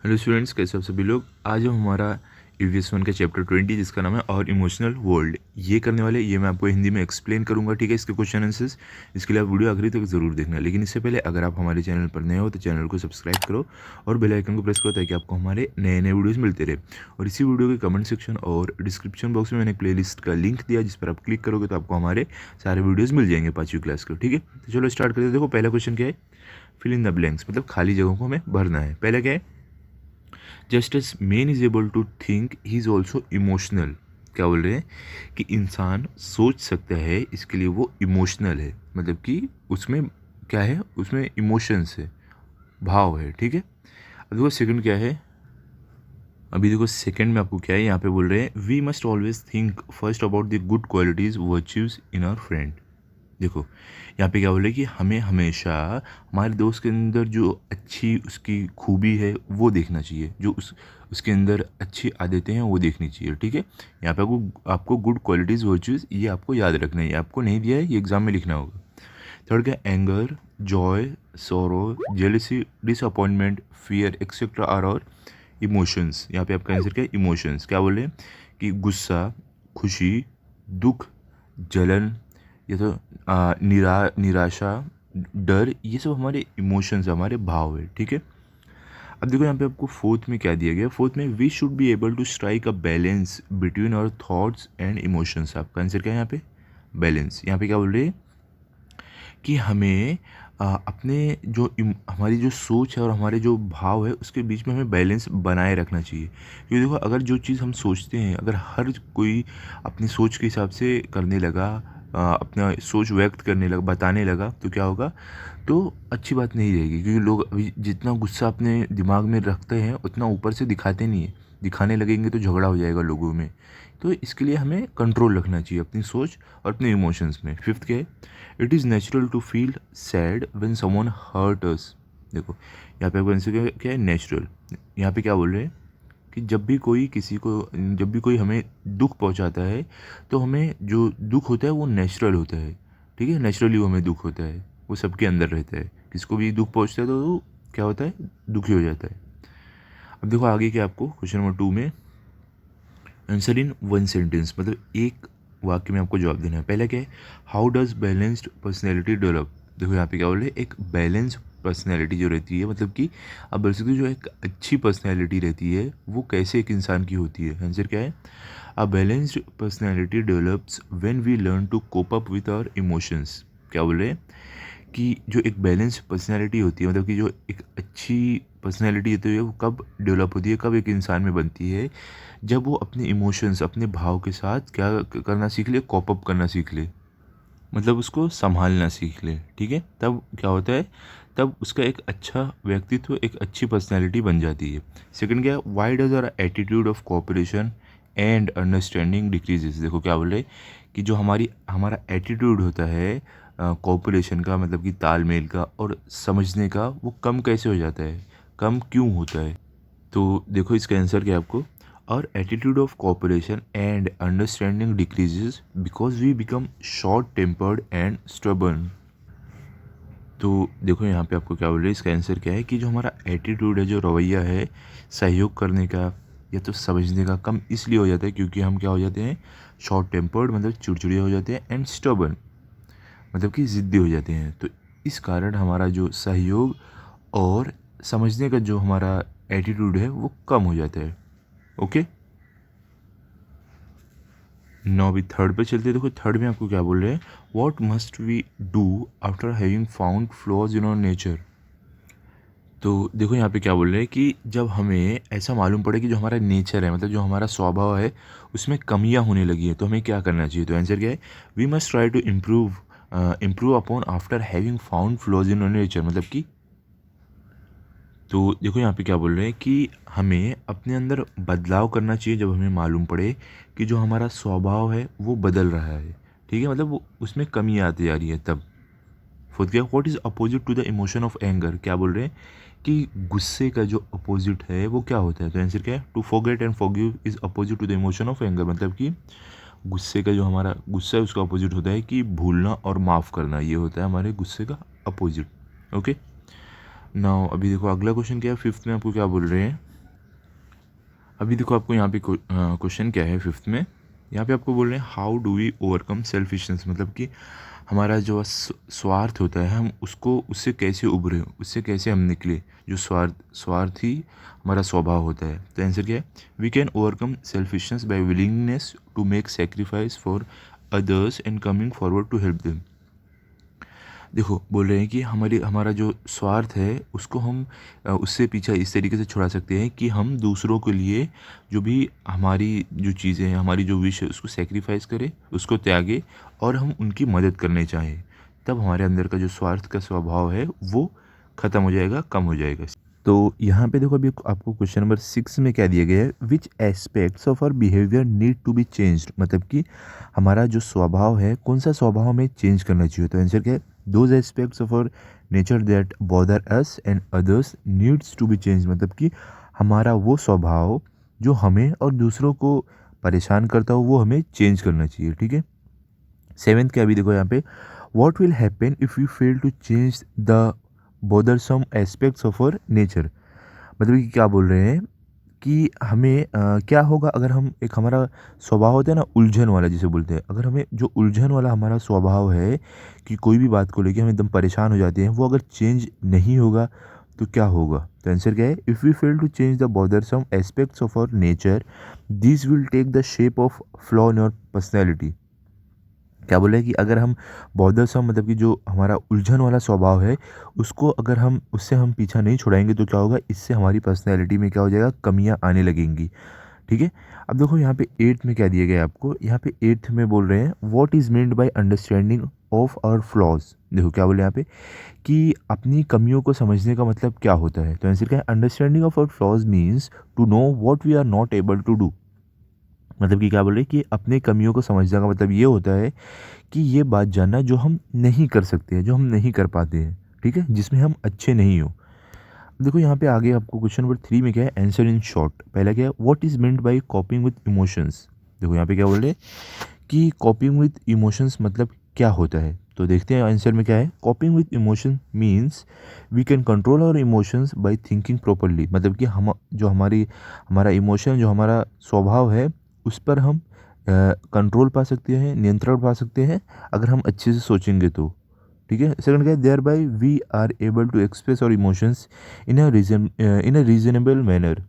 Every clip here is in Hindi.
हेलो स्टूडेंट्स, कैसे हो आप सभी लोग। आज हम हमारा ईवीएस 1 का चैप्टर 20 जिसका नाम है और इमोशनल वर्ल्ड ये करने वाले। ये मैं आपको हिंदी में एक्सप्लेन करूंगा, ठीक है। इसके क्वेश्चन आंसर्स, इसके लिए आप वीडियो आखिरी तक ज़रूर देखना। लेकिन इससे पहले अगर आप हमारे चैनल पर नए हो तो चैनल को सब्सक्राइब करो और बेल आइकन को प्रेस करो ताकि आपको हमारे नए नए वीडियोज़ मिलते रहे। और इसी वीडियो के कमेंट सेक्शन और डिस्क्रिप्शन बॉक्स में मैंने एक प्लेलिस्ट का लिंक दिया, जिस पर आप क्लिक करोगे तो आपको हमारे सारे वीडियोज़ मिल जाएंगे 5वीं क्लास के, ठीक है। तो चलो स्टार्ट करते हैं। देखो पहला क्वेश्चन क्या है, फिल इन द ब्लैंक्स, मतलब खाली जगहों को हमें भरना है। पहला क्या है, just as man is able to think he is also emotional. क्या बोल रहे हैं कि इंसान सोच सकता है, इसके लिए वो इमोशनल है। मतलब कि उसमें क्या है, उसमें इमोशंस है, भाव है, ठीक है। अब देखो सेकंड क्या है, अभी देखो सेकंड में आपको क्या है, यहाँ पे बोल रहे हैं we must always think first about the good qualities virtues in our friend. देखो यहाँ पे क्या बोले कि हमें हमेशा हमारे दोस्त के अंदर जो अच्छी उसकी खूबी है वो देखना चाहिए, जो उसके अंदर अच्छी आदतें हैं वो देखनी चाहिए, ठीक है। यहाँ पे आपको गुड क्वालिटीज़ वर्च्यूज़ ये आपको याद रखना है, ये आपको नहीं दिया है, ये एग्जाम में लिखना होगा। थर्ड क्या, anger, joy, sorrow, jealousy, disappointment, fear etcetera are our emotions. यहाँ पे आपका आंसर क्या है, इमोशंस। क्या बोले कि गुस्सा, खुशी, दुख, जलन, ये तो निराशा, डर, ये सब हमारे इमोशंस, हमारे भाव है, ठीक है। अब देखो यहाँ पे आपको फोर्थ में क्या दिया गया, फोर्थ में we should be able to strike a balance between our thoughts and emotions. आपका आंसर क्या है यहाँ पे, बैलेंस। यहाँ पे क्या बोल रहे हैं कि हमें अपने जो हमारी जो सोच है और हमारे जो भाव है उसके बीच में हमें बैलेंस बनाए रखना चाहिए। क्योंकि देखो अगर जो चीज़ हम सोचते हैं, अगर हर कोई अपनी सोच के हिसाब से करने लगा, अपना सोच व्यक्त करने लगा, बताने लगा, तो क्या होगा, तो अच्छी बात नहीं रहेगी। क्योंकि लोग अभी जितना गुस्सा अपने दिमाग में रखते हैं उतना ऊपर से दिखाते नहीं है, दिखाने लगेंगे तो झगड़ा हो जाएगा लोगों में। तो इसके लिए हमें कंट्रोल रखना चाहिए अपनी सोच और अपने इमोशंस में। फिफ्थ क्या है, it is natural to feel sad when someone hurt us. देखो यहाँ पे आंसर क्या है, नेचुरल। यहाँ पे क्या बोल रहे हैं कि जब भी कोई किसी को, जब भी कोई हमें दुख पहुँचाता है तो हमें जो दुख होता है वो नेचुरल होता है, ठीक है। नेचुरली वो हमें दुख होता है, वो सबके अंदर रहता है। किसको भी दुख पहुँचता है तो वो क्या होता है, दुखी हो जाता है। अब देखो आगे क्या, आपको क्वेश्चन नंबर 2 में आंसर इन वन सेंटेंस, मतलब एक वाक्य में आपको जवाब देना है। पहला क्या है, how does balanced personality develop. देखो यहाँ पे क्या बोल रहे हैं, एक बैलेंस पर्सनैलिटी जो रहती है, मतलब कि आप बोल सकते हो जो एक अच्छी पर्सनैलिटी रहती है वो कैसे एक इंसान की होती है। आंसर क्या है, a balanced personality develops when we learn to cope up with our emotions. क्या बोल रहे हैं कि जो एक बैलेंस पर्सनैलिटी होती है, मतलब कि जो एक अच्छी पर्सनैलिटी होती है वो कब डेवलप होती है, कब एक इंसान में बनती है, जब वो अपने इमोशंस, अपने भाव के साथ क्या करना सीख ले, कॉप अप करना सीख ले, मतलब उसको संभालना सीख ले, ठीक है। तब क्या होता है, तब उसका एक अच्छा व्यक्तित्व, एक अच्छी पर्सनैलिटी बन जाती है। सेकंड क्या, why does our attitude of cooperation and understanding decreases. देखो क्या बोले कि जो हमारा एटीट्यूड होता है कोऑपरेशन का, मतलब कि तालमेल का और समझने का, वो कम कैसे हो जाता है, कम क्यों होता है। तो देखो इसका आंसर क्या है आपको, our attitude of cooperation and understanding decreases because we become short tempered and stubborn. तो देखो यहाँ पे आपको क्या बोल रहे हैं, इसका आंसर क्या है कि जो हमारा एटीट्यूड है, जो रवैया है सहयोग करने का या तो समझने का, कम इसलिए हो जाता है क्योंकि हम क्या हो जाते हैं, शॉर्ट टेम्पर्ड, मतलब चिड़चिड़े हो जाते हैं, एंड स्टबर्न मतलब कि ज़िद्दी हो जाते हैं। तो इस कारण हमारा जो सहयोग और समझने का जो हमारा एटीट्यूड है वो कम हो जाता है। ओके, नौ अभी थर्ड पे चलते हैं। देखो थर्ड में आपको क्या बोल रहे हैं, what must we do after having found flaws in our nature. तो देखो यहाँ पे क्या बोल रहे हैं कि जब हमें ऐसा मालूम पड़े कि जो हमारा नेचर है, मतलब जो हमारा स्वभाव है उसमें कमियां होने लगी है, तो हमें क्या करना चाहिए। तो आंसर क्या है, we must try to improve upon after having found flaws in our nature. मतलब कि, तो देखो यहाँ पे क्या बोल रहे हैं कि हमें अपने अंदर बदलाव करना चाहिए जब हमें मालूम पड़े कि जो हमारा स्वभाव है वो बदल रहा है, ठीक है, मतलब वो उसमें कमी आती जा रही है तब। फोर्थ क्या, what is opposite to the emotion of anger. क्या बोल रहे हैं कि गुस्से का जो अपोजिट है वो क्या होता है। तो आंसर क्या है, to forget and forgive is opposite to the emotion of anger. मतलब कि गुस्से का जो हमारा गुस्सा है उसका अपोजिट होता है कि भूलना और माफ़ करना, ये होता है हमारे गुस्से का अपोजिट। ओके, नाउ अभी देखो अगला क्वेश्चन क्या है, फिफ्थ में आपको क्या बोल रहे हैं, अभी देखो आपको यहाँ पे क्वेश्चन क्या है फिफ्थ में, यहाँ पे आपको बोल रहे हैं how do we overcome selfishness, मतलब कि हमारा जो स्वार्थ होता है हम उसको उससे कैसे उभरे, उससे कैसे हम निकले। जो स्वार्थी हमारा स्वभाव होता है, तो आंसर क्या है, we can overcome selfishness by willingness to make sacrifice for others and coming forward to help them. देखो बोल रहे हैं कि हमारा जो स्वार्थ है उसको हम उससे पीछा इस तरीके से छुड़ा सकते हैं कि हम दूसरों के लिए जो भी हमारी जो चीज़ें हैं, हमारी जो विश है उसको सेक्रीफाइस करें, उसको त्यागें और हम उनकी मदद करने चाहें। तब हमारे अंदर का जो स्वार्थ का स्वभाव है वो ख़त्म हो जाएगा, कम हो जाएगा। तो यहाँ पे देखो अभी आपको क्वेश्चन नंबर 6 में क्या दिया गया है, which aspects of our behaviour need to be changed, मतलब कि हमारा जो स्वभाव है कौन सा स्वभाव हमें चेंज करना चाहिए। तो आंसर क्या है, those aspects of our nature that bother us and others needs to be change, मतलब कि हमारा वो स्वभाव जो हमें और दूसरों को परेशान करता हो वो हमें चेंज करना चाहिए। ठीक है, सेवेंथ क्या अभी देखो यहाँ पे, what will happen if you fail to change the bothersome aspects of our nature, मतलब कि क्या बोल रहे हैं कि हमें क्या होगा अगर हम एक हमारा स्वभाव होता है ना उलझन वाला जिसे बोलते हैं, अगर हमें जो उलझन वाला हमारा स्वभाव है कि कोई भी बात को लेके हम एकदम परेशान हो जाते हैं, वो अगर चेंज नहीं होगा तो क्या होगा। तो आंसर क्या है, if we fail to change the bothersome aspects of our nature this will take the shape of flaw in our personality. क्या बोले कि अगर हम बौद्धसम मतलब कि जो हमारा उलझन वाला स्वभाव है उसको अगर हम उससे हम पीछा नहीं छुड़ाएंगे तो क्या होगा, इससे हमारी पर्सनैलिटी में क्या हो जाएगा, कमियां आने लगेंगी। ठीक है, अब देखो यहाँ पे एट्थ में क्या दिया गया है आपको, यहाँ पे एट्थ में बोल रहे हैं what is meant by understanding of our flaws. देखो क्या बोले यहाँ पे कि अपनी कमियों को समझने का मतलब क्या होता है। तो आंसर क्या है, understanding of our flaws means to know what we are not able to do, मतलब कि क्या बोल रहे हैं कि अपनी कमियों को समझने का मतलब ये होता है कि ये बात जानना जो हम नहीं कर सकते हैं, जो हम नहीं कर पाते हैं, ठीक है, जिसमें हम अच्छे नहीं हो। देखो यहाँ पे आगे आपको क्वेश्चन नंबर 3 में क्या है, आंसर इन शॉर्ट। पहला क्या है, what is meant by कॉपिंग with emotions. देखो यहाँ पे क्या बोल रहे हैं कि कॉपिंग विद इमोशंस मतलब क्या होता है। तो देखते हैं आंसर में क्या है, coping with emotion means we can control our emotions by thinking properly, मतलब कि हम जो हमारा इमोशन जो हमारा स्वभाव है उस पर हम कंट्रोल पा सकते हैं, नियंत्रण पा सकते हैं अगर हम अच्छे से सोचेंगे तो। ठीक है, सेकंड क्या है, thereby we are able to express our emotions in a reasonable manner,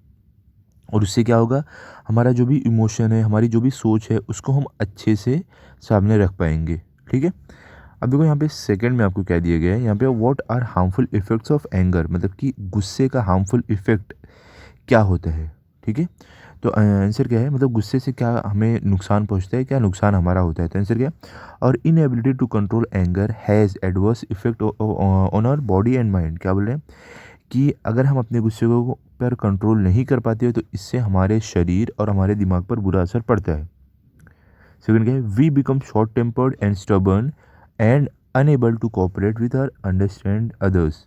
और उससे क्या होगा, हमारा जो भी इमोशन है, हमारी जो भी सोच है उसको हम अच्छे से सामने रख पाएंगे। ठीक है, अब देखो यहाँ पे सेकंड में आपको क्या दिया गया है, यहाँ पे what are harmful effects of anger, मतलब कि गुस्से का हार्मफुल इफेक्ट क्या होता है। ठीक है, तो आंसर क्या है, मतलब गुस्से से क्या हमें नुकसान पहुंचता है, क्या नुकसान हमारा होता है। तो आंसर क्या, our inability to control anger has adverse effect on our body and mind. क्या बोल रहे हैं कि अगर हम अपने गुस्से को पर कंट्रोल नहीं कर पाते हो तो इससे हमारे शरीर और हमारे दिमाग पर बुरा असर पड़ता है। सेकंड क्या है, we become short tempered and stubborn and unable to cooperate with or understand others.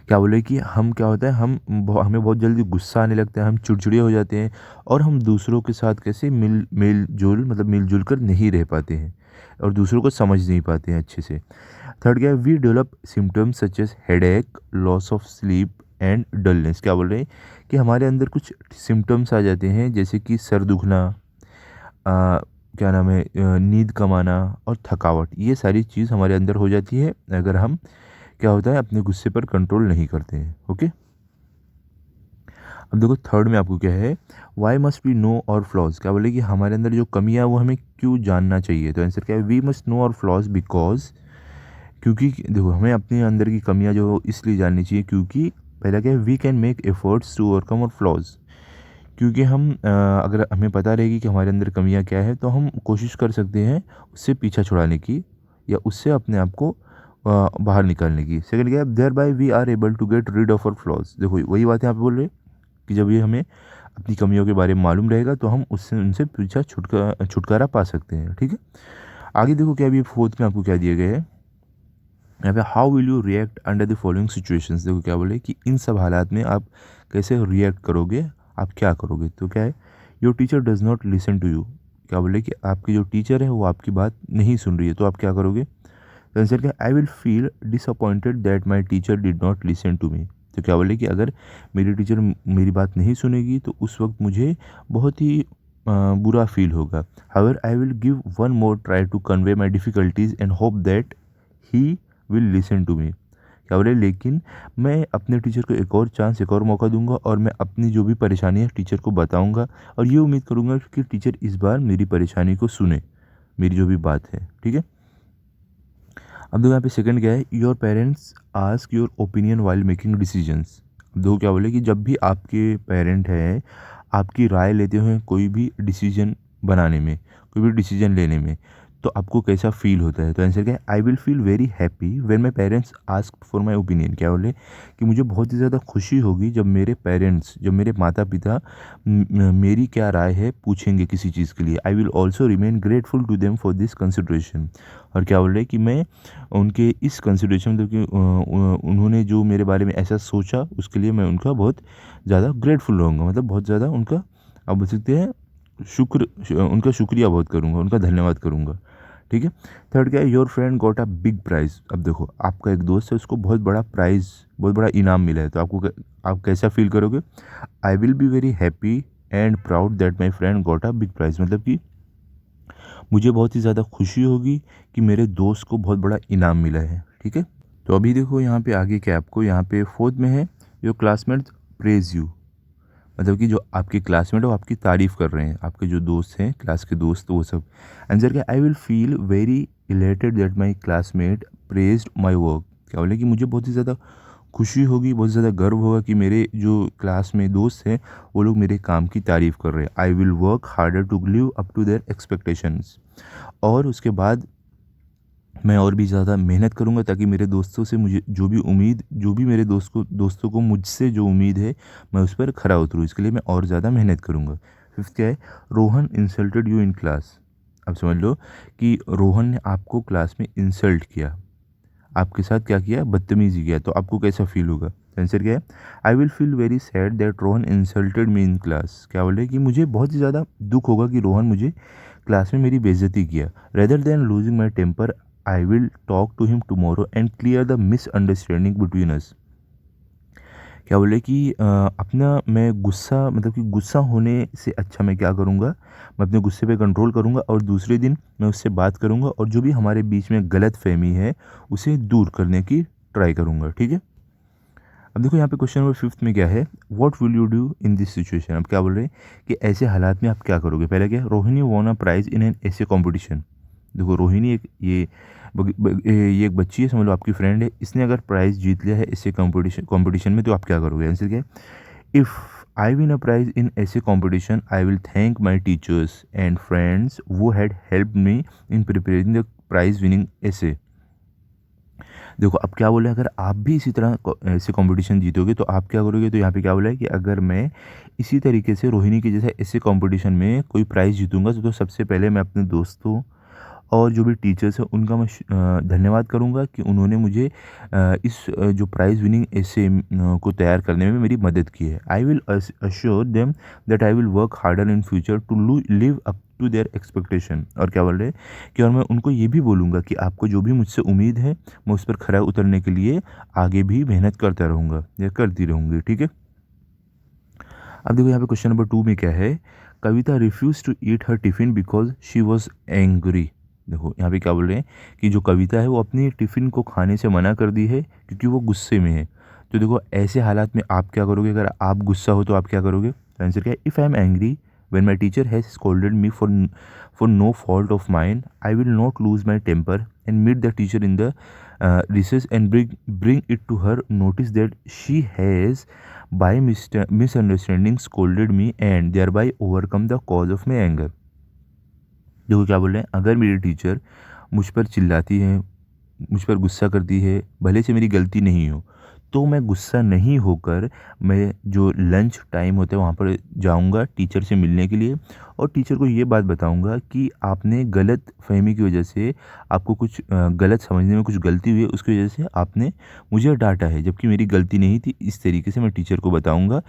क्या बोले कि हम क्या होता है, हमें बहुत जल्दी गुस्सा आने लगता है, हम चिड़चिड़े हो जाते हैं और हम दूसरों के साथ कैसे मिलजुल कर नहीं रह पाते हैं और दूसरों को समझ नहीं पाते हैं अच्छे से। थर्ड क्या है, we develop symptoms such as headache, loss of sleep and dullness. क्या बोल रहे हैं कि हमारे अंदर कुछ सिम्टम्स आ जाते हैं जैसे कि सर दुखना, क्या नाम है, नींद कम आना और थकावट, ये सारी चीज़ हमारे अंदर हो जाती है अगर हम क्या होता है अपने गुस्से पर कंट्रोल नहीं करते हैं। ओके, अब देखो थर्ड में आपको क्या है, वाई मस्ट वी नो और फ्लॉज। क्या बोले कि हमारे अंदर जो कमियां वो हमें क्यों जानना चाहिए। तो आंसर क्या है, वी मस्ट नो और फ्लॉज बिकॉज, क्योंकि देखो हमें अपने अंदर की कमियां जो इसलिए जाननी चाहिए क्योंकि पहला क्या है, we can make efforts to overcome our flaws, क्योंकि हम अगर हमें पता रहेगी कि हमारे अंदर कमियां क्या है तो हम कोशिश कर सकते हैं उससे पीछा छुड़ाने की या उससे अपने आप को बाहर निकालने की। सेकंड क्या है, thereby we are able to get rid of our flaws. देखो वही बात यहाँ पे बोल रहे हैं कि जब ये हमें अपनी कमियों के बारे में मालूम रहेगा तो हम उससे उनसे पीछा छुटकारा पा सकते हैं। ठीक है, आगे देखो क्या अभी फोर्थ में आपको क्या दिया गया है, यहाँ पे how will you react under the following situations. देखो क्या बोले कि इन सब हालात में आप कैसे रिएक्ट करोगे, आप क्या करोगे। तो क्या है, your teacher does not listen to you. क्या बोले कि आपकी जो टीचर है वो आपकी बात नहीं सुन रही है तो आप क्या करोगे। तो आंसर क्या, I will feel disappointed that my teacher did not listen to me. तो क्या बोले कि अगर मेरी टीचर मेरी बात नहीं सुनेगी तो उस वक्त मुझे बहुत ही बुरा फील होगा। However I will give one more try to convey my difficulties and hope that he will listen to me. क्या बोले लेकिन मैं अपने टीचर को एक और चांस, एक और मौका दूंगा और मैं अपनी जो भी परेशानी है टीचर को बताऊंगा और ये उम्मीद करूंगा कि टीचर इस बार मेरी परेशानी को सुने, मेरी जो भी बात है। ठीक है। अब देखो यहाँ पे सेकंड क्या है, your parents ask your opinion while making decisions. अब देखो क्या बोले कि जब भी आपके पेरेंट हैं आपकी राय लेते हुए कोई भी डिसीजन बनाने में, कोई भी डिसीजन लेने में, तो आपको कैसा फील होता है? तो आंसर क्या है, I will feel very happy when my parents ask for my opinion. क्या बोले कि मुझे बहुत ही ज़्यादा खुशी होगी जब मेरे पेरेंट्स, जब मेरे माता पिता मेरी क्या राय है पूछेंगे किसी चीज़ के लिए। I will also remain grateful to them for this consideration. और क्या बोल रहे हैं कि मैं उनके इस कंसिडरेशन मतलब कि उन्होंने जो मेरे बारे में ऐसा सोचा उसके लिए मैं उनका बहुत ज़्यादा ग्रेटफुल रहूँगा, मतलब बहुत ज़्यादा उनका, आप बोल सकते हैं उनका शुक्रिया बहुत करूँगा, उनका धन्यवाद करूँगा। ठीक है। थर्ड क्या है, your friend got a big prize. अब देखो आपका एक दोस्त है, उसको बहुत बड़ा प्राइज़, बहुत बड़ा इनाम मिला है, तो आप कैसा फील करोगे? I will be very happy and proud that my friend got a big prize. मतलब कि मुझे बहुत ही ज़्यादा खुशी होगी कि मेरे दोस्त को बहुत बड़ा इनाम मिला है। ठीक है। तो अभी देखो यहाँ पे आगे क्या, आपको यहाँ पे फोर्थ में है, योर क्लासमेट्स प्रेज यू। मतलब कि जो आपके क्लासमेट है वो आपकी तारीफ़ कर रहे हैं, आपके जो दोस्त हैं, क्लास के दोस्त, वो सब। आंसर क्या, I will feel very elated that my classmate praised my work. क्या बोले कि मुझे बहुत ही ज़्यादा खुशी होगी, बहुत ज़्यादा गर्व होगा कि मेरे जो क्लास में दोस्त हैं वो लोग मेरे काम की तारीफ़ कर रहे हैं। I will work harder to live up to their expectations. और उसके बाद मैं और भी ज़्यादा मेहनत करूँगा ताकि मेरे दोस्तों से मुझे जो भी मेरे दोस्तों को मुझसे जो उम्मीद है मैं उस पर खरा उतरूँ, इसके लिए मैं और ज़्यादा मेहनत करूँगा। फिफ्थ क्या है, Rohan insulted you in class. अब समझ लो कि रोहन ने आपको क्लास में इंसल्ट किया, आपके साथ क्या किया, बदतमीजी किया, तो आपको कैसा फील होगा? आंसर क्या है, I will feel very sad that Rohan insulted me in class. क्या बोले कि मुझे बहुत ही ज़्यादा दुख होगा कि रोहन मुझे क्लास में मेरी बेइज्जती किया। Rather than losing my temper I will talk to him tomorrow and clear the misunderstanding between us. क्या बोले कि अपना मैं गुस्सा, मतलब कि गुस्सा होने से अच्छा मैं क्या करूँगा, मैं अपने गुस्से पे कंट्रोल करूँगा और दूसरे दिन मैं उससे बात करूँगा और जो भी हमारे बीच में गलतफ़हमी है उसे दूर करने की ट्राई करूँगा। ठीक है। अब देखो यहाँ पे क्वेश्चन नंबर फिफ्थ में क्या है, what will you do in this situation. अब क्या बोल रहे हैं कि ऐसे हालात में आप क्या करोगे? पहले क्या, Rohini von a prize in an ऐसे कॉम्पिटिशन। देखो रोहिणी एक ये एक बच्ची है, समझ लो आपकी फ्रेंड है, इसने अगर प्राइज़ जीत लिया है ऐसे कॉम्पिटिशन में, तो आप क्या करोगे? आंसर क्या है, if I win a prize in essay competition I will thank my teachers and friends who had help me in preparing the prize winning essay. देखो अब क्या बोला है, अगर आप भी इसी तरह ऐसे कंपटीशन जीतोगे तो आप क्या करोगे? तो यहाँ पे क्या बोला है कि अगर मैं इसी तरीके से रोहिणी के जैसे ऐसे कंपटीशन में कोई प्राइज़ जीतूँगा तो सबसे पहले मैं अपने दोस्तों और जो भी टीचर्स हैं उनका मैं धन्यवाद करूँगा कि उन्होंने मुझे जो प्राइज़ विनिंग ऐसे को तैयार करने में मेरी मदद की है। I will assure them that I will work harder in future to live up to their expectation. और क्या बोल रहे हैं कि और मैं उनको ये भी बोलूँगा कि आपको जो भी मुझसे उम्मीद है मैं उस पर खरा उतरने के लिए आगे भी मेहनत करता रहूँगा या करती रहूँगी। ठीक है। अब देखो यहाँ पे क्वेश्चन नंबर 2 में क्या है, Kavita refuse to eat her tiffin because she was angry. देखो यहाँ पे क्या बोल रहे हैं कि जो कविता है वो अपनी टिफ़िन को खाने से मना कर दी है क्योंकि वो गुस्से में है। तो देखो ऐसे हालात में आप क्या करोगे? अगर आप गुस्सा हो तो आप क्या करोगे? तो आंसर क्या है, if I am angry when my teacher has scolded me for no fault of mine I will not lose my temper and meet the teacher in the recess and bring it to her notice that she has by misunderstanding scolded me and thereby overcome the cause of my anger। देखो क्या बोल रहे हैं, अगर मेरी टीचर मुझ पर चिल्लाती है, मुझ पर गुस्सा करती है, भले से मेरी गलती नहीं हो, तो मैं गुस्सा नहीं होकर मैं जो लंच टाइम होता है वहाँ पर जाऊँगा टीचर से मिलने के लिए और टीचर को ये बात बताऊँगा कि आपने गलत फ़हमी की वजह से आपको कुछ गलत समझने में कुछ गलती हुई है, उसकी वजह से आपने मुझे डाँटा है, जबकि मेरी गलती नहीं थी। इस तरीके से मैं टीचर को बताऊँगा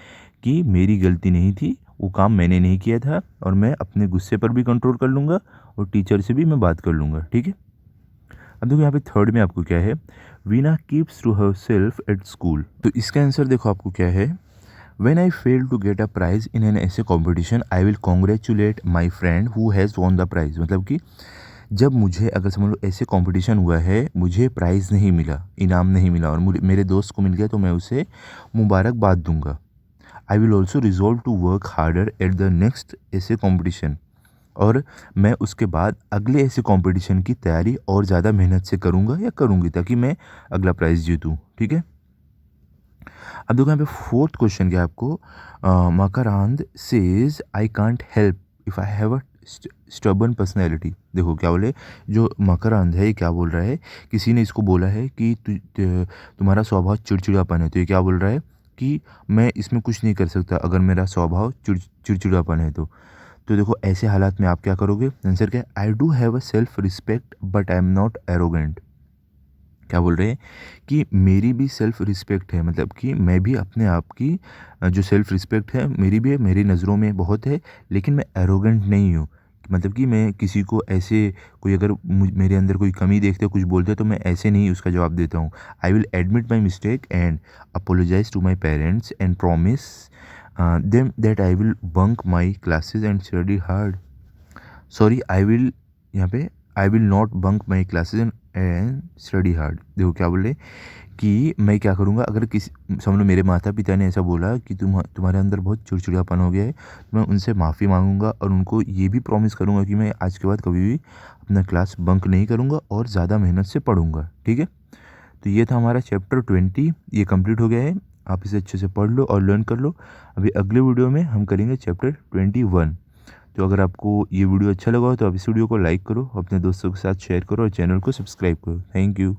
कि मेरी गलती नहीं थी, वो काम मैंने नहीं किया था और मैं अपने गुस्से पर भी कंट्रोल कर लूँगा और टीचर से भी मैं बात कर लूँगा। ठीक है। अब देखो यहाँ पे थर्ड में आपको क्या है, Veena keeps to herself at school. तो इसका आंसर देखो आपको क्या है, When I fail to get a prize in an essay competition, I will congratulate my friend who has won the prize। मतलब कि जब मुझे, अगर समझ लो ऐसे कंपटीशन हुआ है, मुझे प्राइज़ नहीं मिला, इनाम नहीं मिला और मुझे मेरे दोस्त को मिल गया, तो मैं उसे मुबारकबाद दूंगा। I will also resolve to work harder at the next ऐसे कॉम्पिटिशन। और मैं उसके बाद अगले ऐसे कंपटीशन की तैयारी और ज़्यादा मेहनत से करूँगा या करूँगी, ताकि मैं अगला प्राइज़ जीतूँ। ठीक है। अब देखो यहाँ पे फोर्थ क्वेश्चन क्या है आपको, मकरांद says I can't help if I have a stubborn personality. देखो क्या बोले, जो मकरांद है ये क्या बोल रहा है, किसी ने इसको बोला है कि तुम्हारा स्वभाव चिड़चिड़ापन है। तो ये क्या बोल रहा है कि मैं इसमें कुछ नहीं कर सकता अगर मेरा स्वभाव चिड़चिड़ापन है। तो देखो ऐसे हालात में आप क्या करोगे, आंसर क्या है, I do have a self respect but I am not arrogant. क्या बोल रहे हैं कि मेरी भी सेल्फ रिस्पेक्ट है, मतलब कि मैं भी अपने आप की जो सेल्फ रिस्पेक्ट है मेरी भी है, मेरी नज़रों में बहुत है, लेकिन मैं एरोगेंट नहीं हूँ। मतलब कि मैं किसी को ऐसे, कोई अगर मेरे अंदर कोई कमी देखते कुछ बोलते तो मैं ऐसे नहीं उसका जवाब देता हूँ। I will admit my mistake and apologise to my parents and promise them that I will bunk my classes and study hard. Sorry, यहाँ पे I will not bunk my classes and study hard. देखो क्या बोल रहे कि मैं क्या करूँगा, अगर किसी, समझ लो मेरे माता पिता ने ऐसा बोला कि तुम्हारे अंदर बहुत चिड़चिड़ापन हो गया है, तो मैं उनसे माफ़ी मांगूंगा और उनको ये भी प्रॉमिस करूँगा कि मैं आज के बाद कभी भी अपना क्लास बंक नहीं करूँगा और ज़्यादा मेहनत से पढ़ूँगा। ठीक है। तो ये था हमारा चैप्टर 20, ये कंप्लीट हो गया है। आप इसे अच्छे से पढ़ लो और लर्न कर लो। अभी अगले वीडियो में हम करेंगे चैप्टर 21। तो अगर आपको ये वीडियो अच्छा लगा हो तो आप इस वीडियो को लाइक करो, अपने दोस्तों के साथ शेयर करो और चैनल को सब्सक्राइब करो। Thank you.